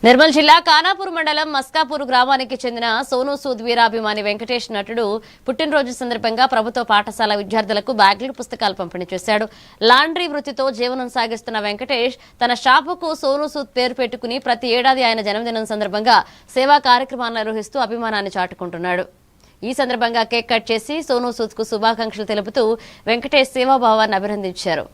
నిర్మల్ జిల్లా కానాపూర్ మండలం మస్కాపూర్ గ్రామానికి చెందిన సోను సూద్ వీరాభిమాని వెంకటేష్ నటుడు పుట్టినరోజు సందర్భంగా ప్రభుత్వ పాఠశాల విద్యార్థులకు బ్యాగులు పుస్తకాలు పంపిణీ చేశాడు. లాండ్రీ వృత్తితో జీవనం సాగిస్తున్న వెంకటేష్ తన షాపుకు సోను సూద్ పేరు పెట్టుకుని ప్రతి ఏడాది ఆయన జన్మదినం సందర్భంగా సేవా కార్యక్రమాలు నిర్వహిస్తూ అభిమానాన్ని చాటుకుంటున్నాడు. ఈ సందర్భంగా కేక్ కట్ చేసి సోను సూద్ కు శుభాకాంక్షలు తెలుపుతూ వెంకటేష్ సేవాభావాన్ని అభినందించారు.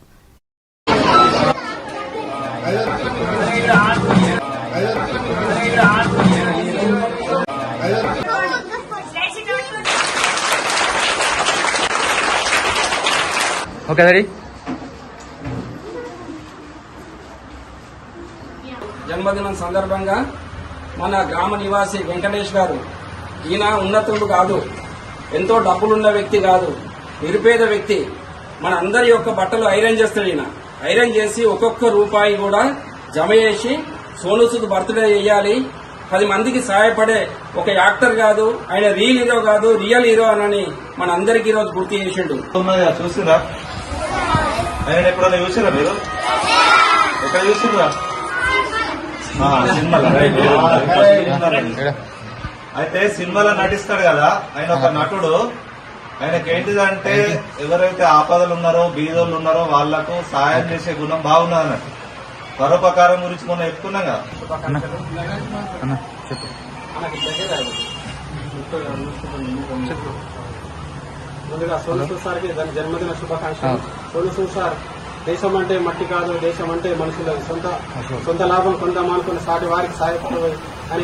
Okay ready. జన్మదినం సందర్భంగా మన గ్రామ నివాసి వెంకటేష్ గారు, ఈయన ఉన్నతుడు కాదు, ఎంతో డబ్బులున్న వ్యక్తి కాదు, నిరుపేద వ్యక్తి. మన అందరి యొక్క బట్టలు ఐరన్ చేస్తాడు. ఈయన ఐరన్ చేసి ఒక్కొక్క రూపాయి కూడా జమ చేసి సోను సూద్ బర్త్డే చేయాలి, 10 మందికి సహాయపడే ఒక యాక్టర్ కాదు, ఆయన రియల్ హీరో కాదు, రియల్ హీరో అని మన అందరికి ఈరోజు గుర్తు చేసిండు. చూసిరా ఆయన ఎప్పుడైనా చూసారా మీరు? ఎక్కడ చూసిరా? అయితే సినిమాలో నటిస్తాడు కదా ఆయన, ఒక నటుడు. ఆయనకేంటిదంటే ఎవరైతే ఆపదలు ఉన్నారో, బీదోళ్ళు ఉన్నారో వాళ్లకు సాయం చేసే గుణం బాగున్నది అన్నట్టు. పరోపకారం గురించి మనం చెప్పుకున్నాం కదా. ముందుగా సోను సూద్ సార్కి దాని జన్మదిన శుభాకాంక్షలు. సోను సూద్ సార్, దేశం అంటే మట్టి కాదు, దేశం అంటే మనుషులు, సొంత లాభం కొందామనుకున్న సాటి వారికి సహాయపడదు అని